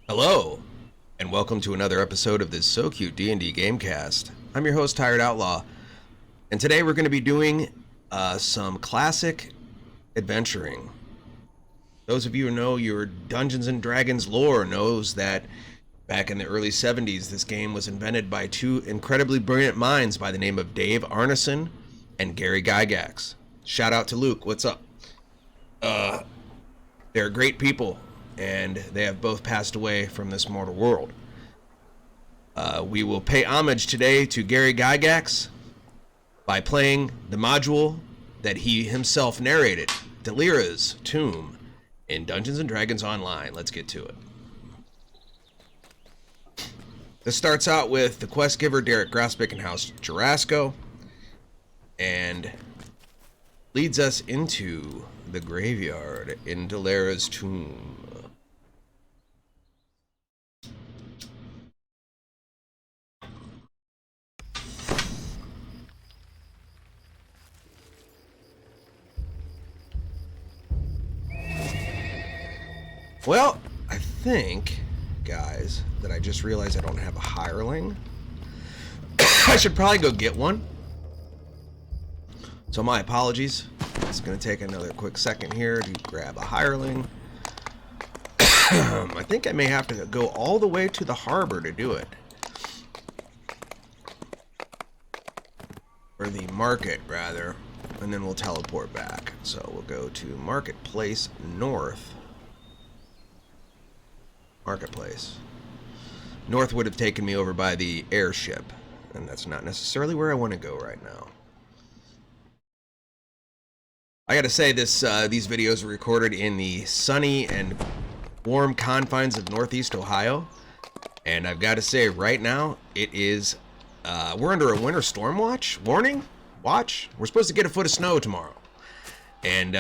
Hello, and welcome to another episode of this So Cute D&D Gamecast. I'm your host, Tired Outlaw, and today we're going to be doing some classic adventuring. Those of you who know your Dungeons & Dragons lore knows that back in the early 70s, this game was invented by two incredibly brilliant minds by the name of Dave Arneson and Gary Gygax. Shout out to Luke, what's up? They're great people, and they have both passed away from this mortal world. We will pay homage today to Gary Gygax by playing the module that he himself narrated, Delera's Tomb, in Dungeons & Dragons Online. Let's get to it. This starts out with the quest giver, Derek Graspick, in House Jarasco, and leads us into the graveyard in Delera's Tomb. Well, I think, guys, that I just realized I don't have a hireling. I should probably go get one. So my apologies. It's going to take another quick second here to grab a hireling. I think I may have to go all the way to the harbor to do it. Or the market, rather. And then we'll teleport back. So we'll go to Marketplace North. Marketplace. North would have taken me over by the airship. And that's not necessarily where I want to go right now. I gotta say, these videos are recorded in the sunny and warm confines of Northeast Ohio, and I've got to say, right now it is we're under a winter storm watch. We're supposed to get a foot of snow tomorrow, and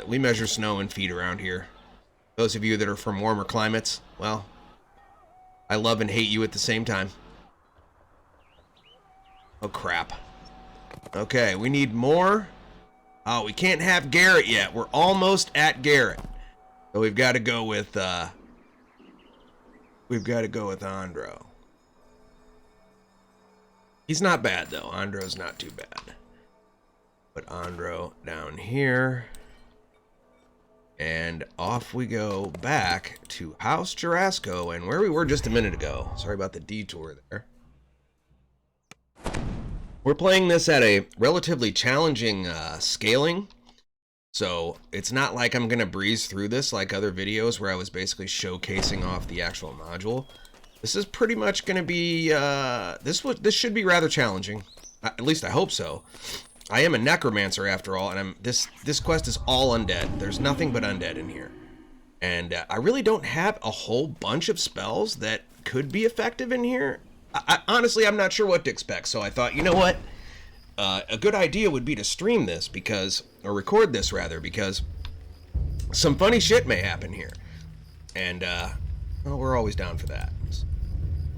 we measure snow in feet around here. Those of you that are from warmer climates, well, I love and hate you at the same time. Oh crap. Okay, we need more. Oh, we can't have Garrett yet. We're almost at Garrett. So we've got to go with Andro. He's not bad though. Andro's not too bad. Put Andro down here. And off we go back to House Jarasco and where we were just a minute ago. Sorry about the detour there. We're playing this at a relatively challenging scaling, so it's not like I'm going to breeze through this like other videos where I was basically showcasing off the actual module. This is pretty much going to be, this should be rather challenging, at least I hope so. I am a necromancer after all, and this quest is all undead. There's nothing but undead in here. And I really don't have a whole bunch of spells that could be effective in here. Honestly, I'm not sure what to expect, so I thought, you know what? A good idea would be to stream this or record this rather, because some funny shit may happen here. And, well, we're always down for that.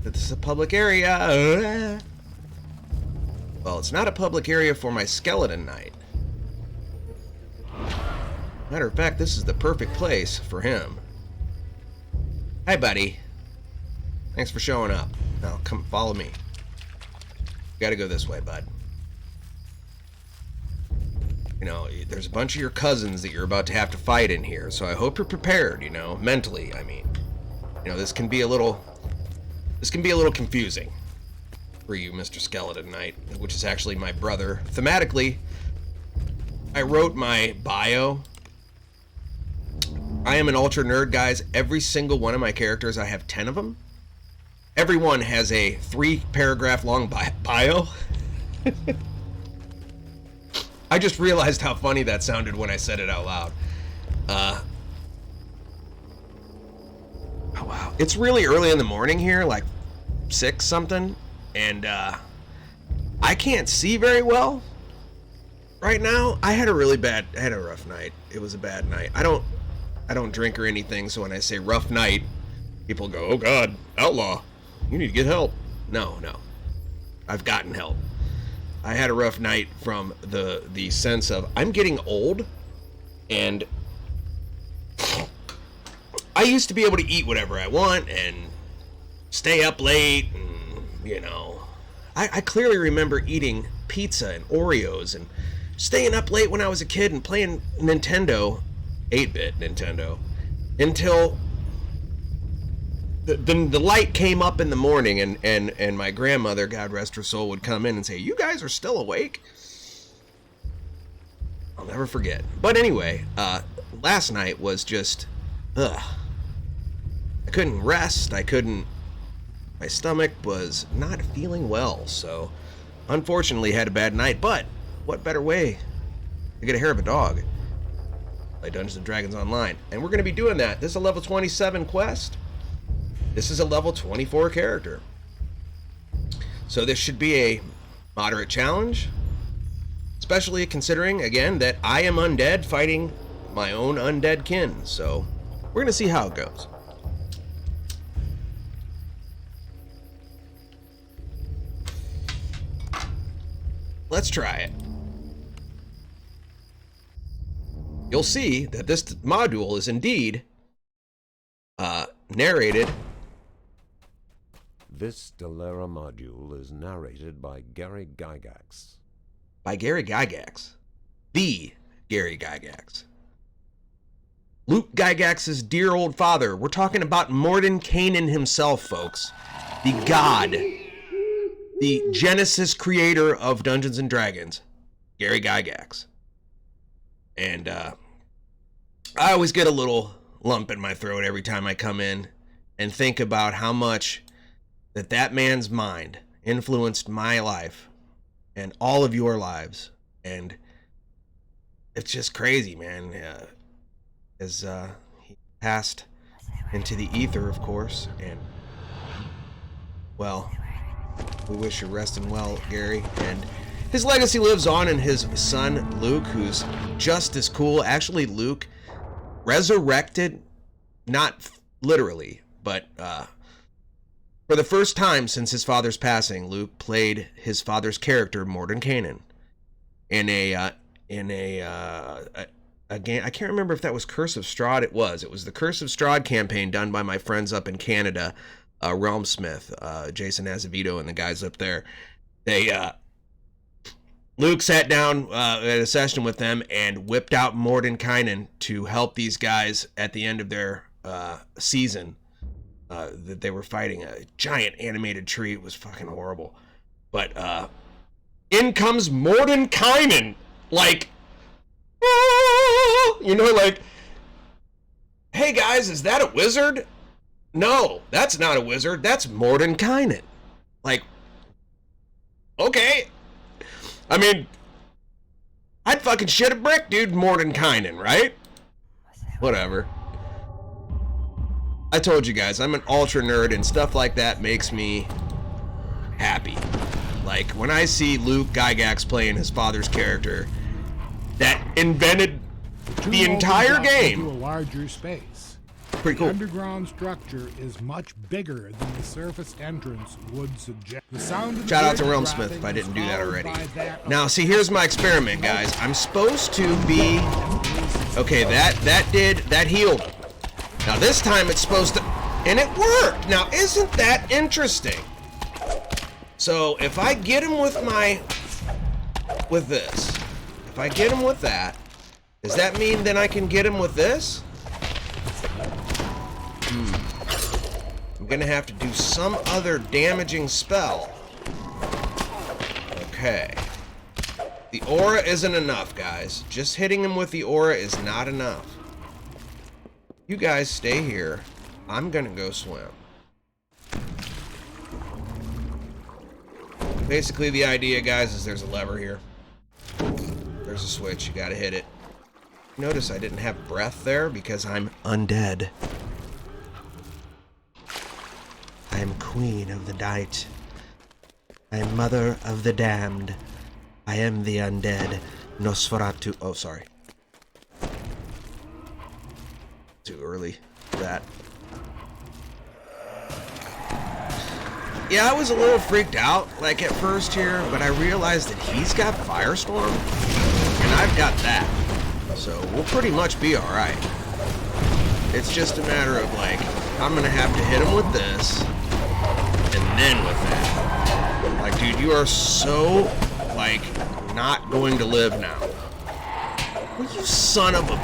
This is a public area. Well, it's not a public area for my skeleton knight. Matter of fact, this is the perfect place for him. Hi, buddy. Thanks for showing up. Now, come follow me. Gotta go this way, bud. You know, there's a bunch of your cousins that you're about to have to fight in here, so I hope you're prepared, you know, mentally, I mean. You know, this can be a little confusing for you, Mr. Skeleton Knight, which is actually my brother. Thematically, I wrote my bio. I am an ultra nerd, guys. Every single one of my characters, I have 10 of them. Everyone has a 3-paragraph long bio. I just realized how funny that sounded when I said it out loud. Oh wow. It's really early in the morning here, like 6 something, and I can't see very well right now. I had a rough night. It was a bad night. I don't drink or anything, so when I say rough night, people go, "Oh God, outlaw. You need to get help." No. I've gotten help. I had a rough night from the sense of I'm getting old, and I used to be able to eat whatever I want and stay up late, and, you know, I clearly remember eating pizza and Oreos and staying up late when I was a kid and playing Nintendo, 8-bit Nintendo, until the light came up in the morning, and my grandmother, God rest her soul, would come in and say, "You guys are still awake?" I'll never forget. But anyway, last night was just, I couldn't rest. My stomach was not feeling well, so unfortunately had a bad night. But what better way to get a hair of a dog? Play Dungeons & Dragons Online. And we're going to be doing that. This is a level 27 quest. This is a level 24 character. So this should be a moderate challenge, especially considering, again, that I am undead fighting my own undead kin. So we're going to see how it goes. Let's try it. You'll see that this module is indeed narrated. This Delera module is narrated by Gary Gygax. By Gary Gygax. The Gary Gygax. Luke Gygax's dear old father. We're talking about Mordenkainen himself, folks. The god. The Genesis creator of Dungeons & Dragons. Gary Gygax. And I always get a little lump in my throat every time I come in and think about how much that man's mind influenced my life and all of your lives. And it's just crazy, man. As he passed into the ether, of course, and, well, we wish you resting well, Gary. And his legacy lives on in his son, Luke, who's just as cool. Actually, Luke resurrected, not literally, but for the first time since his father's passing, Luke played his father's character, Mordenkainen, in a game. I can't remember if that was Curse of Strahd. It was the Curse of Strahd campaign done by my friends up in Canada, Realmsmith, Jason Azevedo and the guys up there. Luke sat down at a session with them and whipped out Mordenkainen to help these guys at the end of their season that they were fighting a giant animated tree. It was fucking horrible. But in comes Mordenkainen, like, like, hey guys, is that a wizard? No, that's not a wizard. That's Mordenkainen. Like, okay. I mean, I'd fucking shit a brick, dude, Mordenkainen, right? Whatever. I told you guys, I'm an ultra nerd, and stuff like that makes me happy. Like, when I see Luke Gygax playing his father's character that invented the entire game. To a larger space. Pretty cool. The underground structure is much bigger than the surface entrance would suggest. The sound of Shout out to Realmsmith if I didn't do that already. Now, see, here's my experiment, guys. I'm supposed to be... Okay, that healed. Now, this time it's supposed to... And it worked! Now, isn't that interesting? So, if I get him with with this, if I get him with that, does that mean then I can get him with this? I'm gonna have to do some other damaging spell. Okay. The aura isn't enough, guys. Just hitting him with the aura is not enough. You guys stay here. I'm gonna go swim. Basically, the idea, guys, is there's a lever here. There's a switch. You gotta hit it. Notice I didn't have breath there because I'm undead. I am queen of the night. I am mother of the damned. I am the undead. Nosferatu. Oh, sorry. Too early for that. Yeah, I was a little freaked out, like, at first here, but I realized that he's got Firestorm, and I've got that. So we'll pretty much be alright. It's just a matter of, like, I'm gonna have to hit him with this, and then with that. Like, dude, you are so, like, not going to live now. Well, you son of a...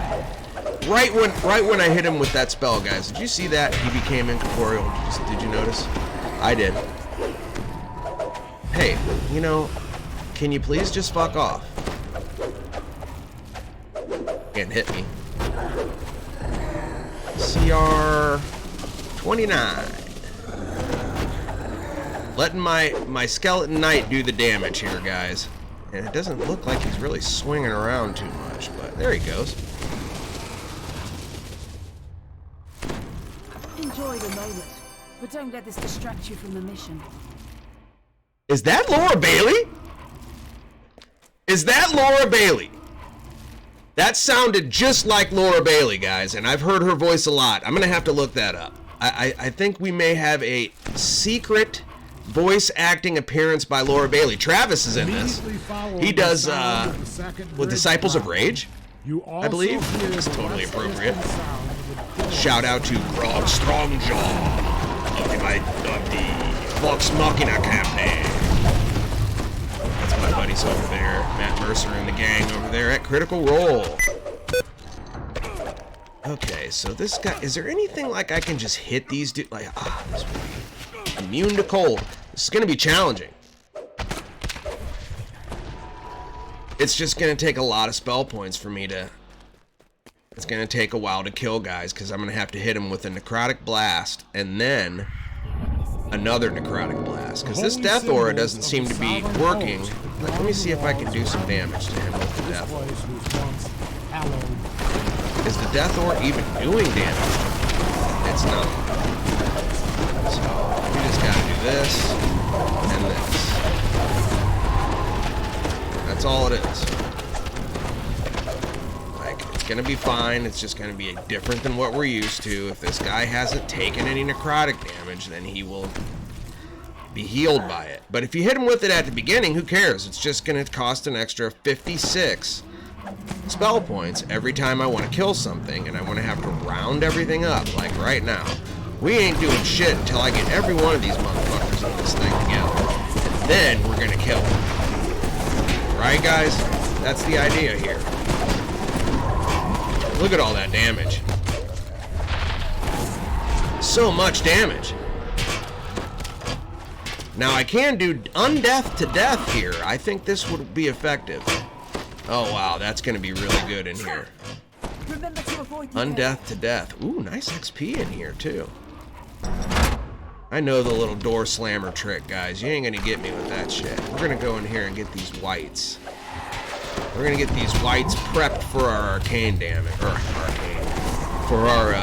Right when I hit him with that spell, guys, did you see that? He became incorporeal. Did you notice? I did. Hey, you know, can you please just fuck off? Can't hit me. CR 29. Letting my skeleton knight do the damage here, guys. And it doesn't look like he's really swinging around too much, but there he goes. Enjoy the moment, but don't let this distract you from the mission. Is that Laura Bailey? Is that Laura Bailey? That sounded just like Laura Bailey, guys, and I've heard her voice a lot. I'm gonna have to look that up. I think we may have a secret voice acting appearance by Laura Bailey. Travis is in this. He does with Disciples of Rage, I believe. It's totally appropriate. Shout out to Grog Strongjaw of the Vox Machina campaign. That's my buddies over there, Matt Mercer and the gang over there at Critical Role. Okay, so this guy, is there anything like I can just hit these dudes? Like, this would be immune to cold. This is gonna be challenging. It's just gonna take a lot of spell points for me to... It's gonna take a while to kill guys, because I'm gonna have to hit him with a necrotic blast, and then another necrotic blast. Because this death aura doesn't seem to be working. Like, let me see if I can do some damage to him with the death aura. Is the death aura even doing damage? It's not. So, we just gotta do this, and this. That's all it is. Like, it's gonna be fine, it's just gonna be different than what we're used to. If this guy hasn't taken any necrotic damage, then he will be healed by it. But if you hit him with it at the beginning, who cares? It's just gonna cost an extra 56 spell points every time I want to kill something, and I want to have to round everything up, like right now. We ain't doing shit until I get every one of these motherfuckers in this thing together. And then we're gonna kill them. Right, guys? That's the idea here. Look at all that damage. So much damage. Now, I can do undeath to death here. I think this would be effective. Oh, wow, that's going to be really good in here. Undeath to death. Ooh, nice XP in here, too. I know the little door slammer trick, guys. You ain't going to get me with that shit. We're going to go in here and get these whites. We're going to get these whites prepped for our arcane damage. Or arcane. For our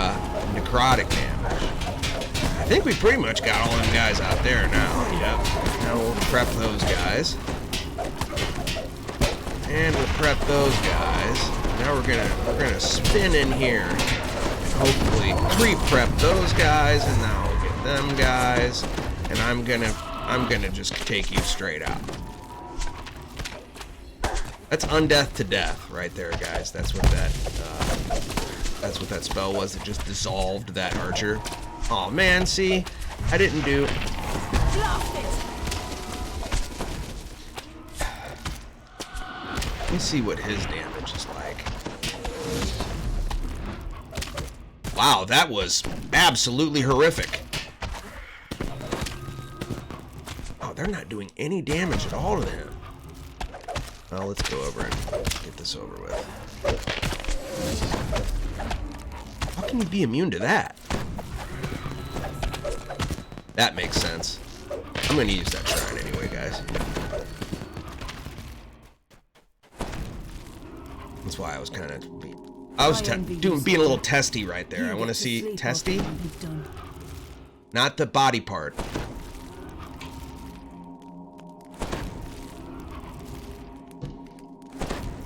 necrotic damage. I think we pretty much got all them guys out there now. Yep. Now we'll prep those guys. And we'll prep those guys. Now we're gonna spin in here and hopefully pre-prep those guys, and now we'll get them guys. And I'm gonna just take you straight out. That's undeath to death right there, guys. That's what that spell was. It just dissolved that archer. Oh man, see, I didn't do. Let me see what his damage is like. Wow, that was absolutely horrific. Oh, they're not doing any damage at all to him. Well, let's go over and get this over with. How can you be immune to that? That makes sense. I'm gonna use that shrine anyway, guys. That's why I was kind of being a little testy right there. I want to see testy, not the body part.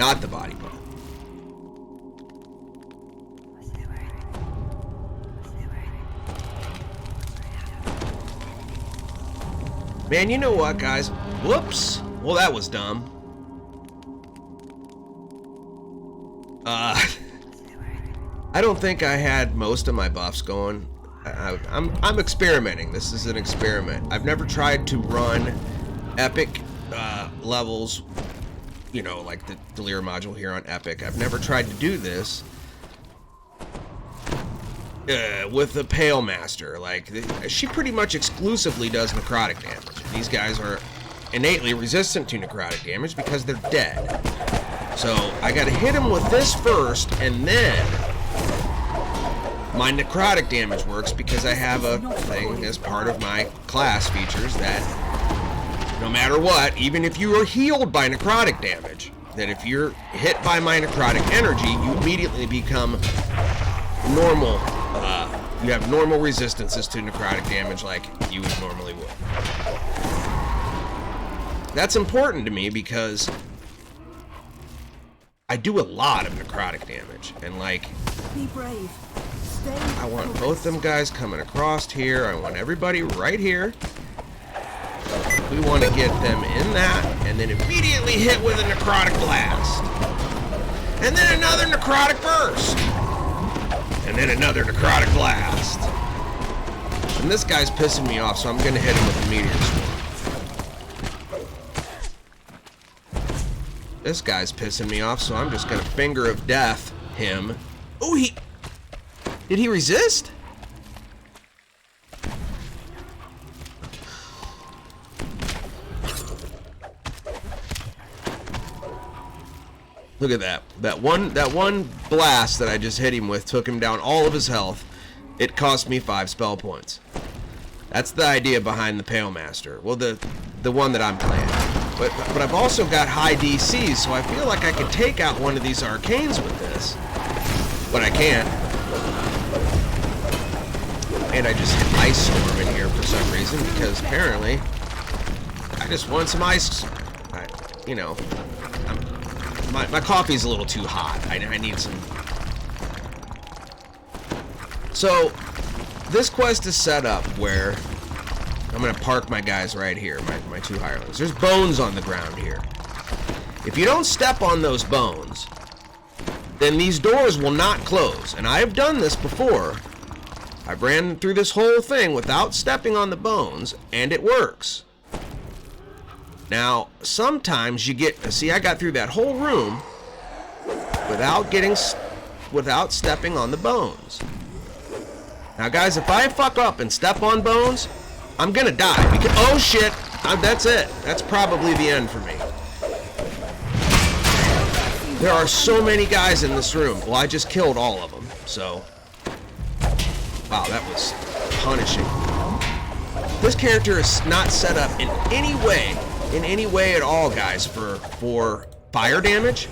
Not the body part. Man, you know what, guys? Whoops. Well, that was dumb. I don't think I had most of my buffs going. I'm experimenting. This is an experiment. I've never tried to run epic levels, you know, like the Delera module here on epic. I've never tried to do this with the Pale Master. Like, she pretty much exclusively does necrotic damage. These guys are innately resistant to necrotic damage because they're dead. So I gotta hit him with this first, and then my necrotic damage works because I have a thing as part of my class features that no matter what, even if you are healed by necrotic damage, that if you're hit by my necrotic energy, you immediately become normal. You have normal resistances to necrotic damage like you would normally would. That's important to me because I do a lot of necrotic damage, and like, Be brave. Stay I want both them guys coming across here. I want everybody right here. We want to get them in that, and then immediately hit with a necrotic blast. And then another necrotic burst. And then another necrotic blast. And this guy's pissing me off, so I'm going to hit him with a meteor swarm. This guy's pissing me off, so I'm just going to finger of death him. Oh, did he resist? Look at that. That one blast that I just hit him with took him down all of his health. It cost me 5 spell points. That's the idea behind the Pale Master. Well, the one that I'm playing. But I've also got high DCs, so I feel like I could take out one of these arcanes with this. But I can't. And I just hit Ice Storm in here for some reason, because apparently I just want some ice. You know, my coffee's a little too hot. I need some. So this quest is set up where I'm gonna park my guys right here, my 2 hirelings. There's bones on the ground here. If you don't step on those bones, then these doors will not close. And I have done this before. I ran through this whole thing without stepping on the bones, and it works. Now, sometimes you get, see, I got through that whole room without stepping on the bones. Now, guys, if I fuck up and step on bones, I'm gonna die. Because, oh shit, that's it. That's probably the end for me. There are so many guys in this room. Well, I just killed all of them, so. Wow, that was punishing. This character is not set up in any way at all, guys, for fire damage.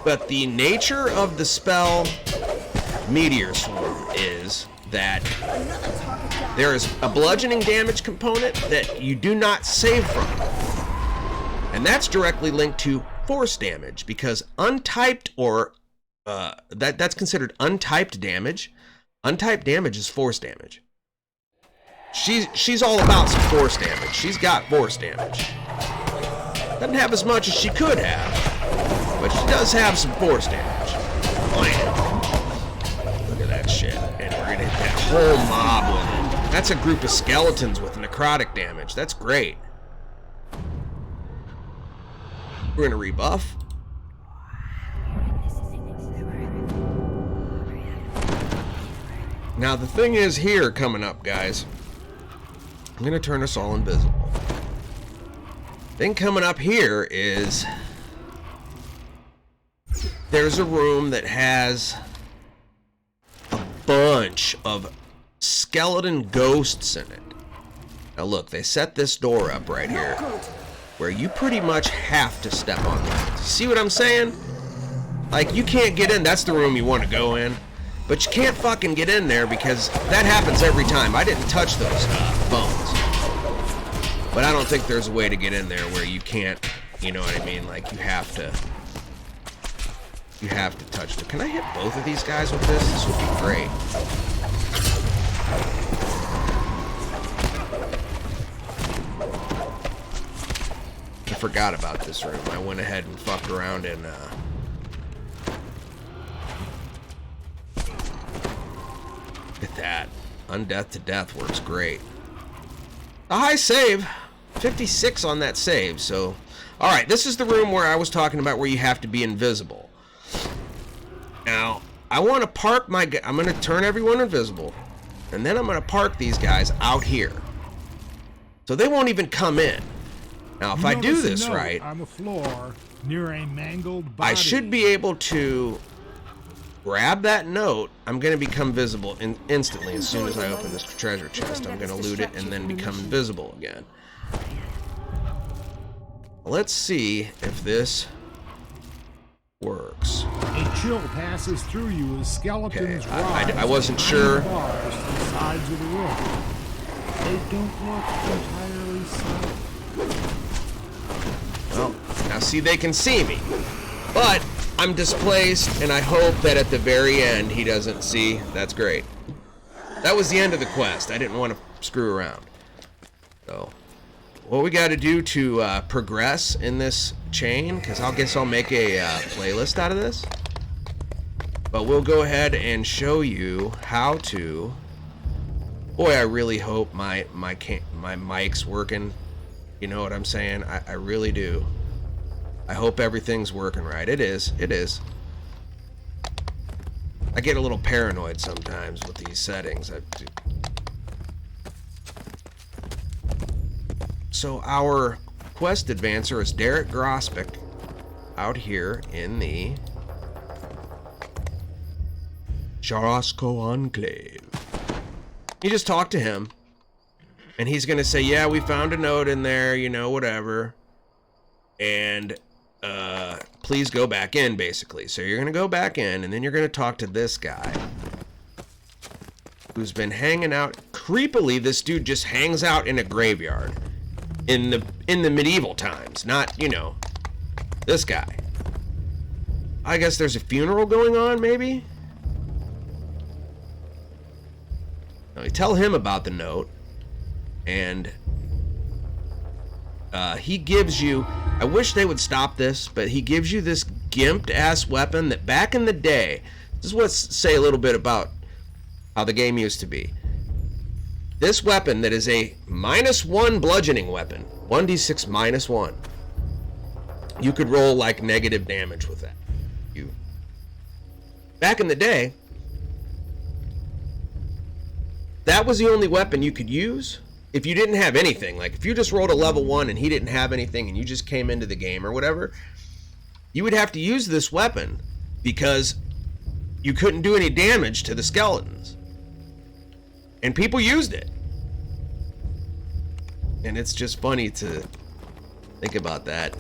But the nature of the spell Meteor Swarm is that there is a bludgeoning damage component that you do not save from. And that's directly linked to force damage, because untyped or that's considered untyped damage. Untyped damage is force damage. She's all about some force damage. She's got force damage. Doesn't have as much as she could have, but she does have some force damage. Blam. Look at that shit. And we're gonna hit that whole mob with it. That's a group of skeletons with necrotic damage. That's great. We're gonna rebuff. Now the thing is here coming up, guys. I'm gonna turn us all invisible. Thing coming up here is there's a room that has a bunch of skeleton ghosts in it. Now look, they set this door up right here where you pretty much have to step on them. See what I'm saying? Like, you can't get in. That's the room you want to go in. But you can't fucking get in there because that happens every time. I didn't touch those bones. But I don't think there's a way to get in there where you can't, you know what I mean? Like, you have to touch them. Can I hit both of these guys with this? This would be great. I forgot about this room. I went ahead and fucked around and Undeath to Death works great. A high save. 56 on that save, so... Alright, this is the room where I was talking about where you have to be invisible. Now, I want to park my... I'm going to turn everyone invisible. And then I'm going to park these guys out here. So they won't even come in. Now, if I do this right... on the floor near a mangled body. I should be able to grab that note. I'm going to become visible instantly as soon as I open this treasure chest. I'm going to loot it and then become invisible again. Let's see if this works. A chill passes through you as skeletons rise. I wasn't sure. Bars to the sides of the room. They don't look entirely solid. Well, now see, they can see me, but I'm displaced, and I hope that at the very end he doesn't see. That's great. That was the end of the quest. I didn't want to screw around. So, what we got to do to progress in this chain, because I guess I'll make a playlist out of this. But we'll go ahead and show you how to. Boy, I really hope my mic's working. You know what I'm saying? I really do. I hope everything's working right. It is. It is. I get a little paranoid sometimes with these settings. So our quest advancer is Derek Grospick out here in the Charosco Enclave. You just talk to him, and he's going to say, yeah, we found a note in there, you know, whatever. And please go back in, basically. So you're going to go back in, and then you're going to talk to this guy who's been hanging out. Creepily, this dude just hangs out in a graveyard in the medieval times, not, you know, this guy. I guess there's a funeral going on, maybe? Now, you tell him about the note, and he gives you, I wish they would stop this, but he gives you this gimped-ass weapon that back in the day, this is what's say a little bit about how the game used to be. This weapon that is a -1 bludgeoning weapon, 1d6 -1. You could roll like negative damage with that. Back in the day, that was the only weapon you could use if you didn't have anything. Like if you just rolled a level 1 and he didn't have anything and you just came into the game or whatever, you would have to use this weapon because you couldn't do any damage to the skeletons. And people used it. And it's just funny to think about that.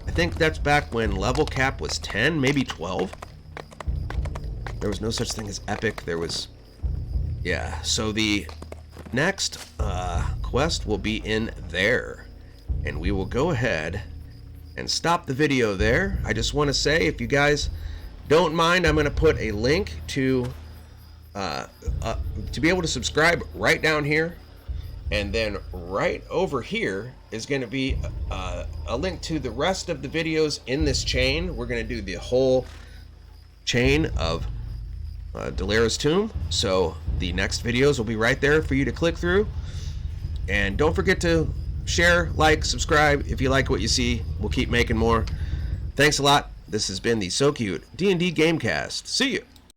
I think that's back when level cap was 10, maybe 12. There was no such thing as epic. There was... Yeah, so the next quest will be in there. And we will go ahead and stop the video there. I just want to say, if you guys don't mind, I'm going to put a link to be able to subscribe right down here. And then right over here is going to be a link to the rest of the videos in this chain. We're going to do the whole chain of Delera's Tomb. So the next videos will be right there for you to click through. And don't forget to share, like, subscribe. If you like what you see, we'll keep making more. Thanks a lot. This has been the So Cute D&D Gamecast. See you.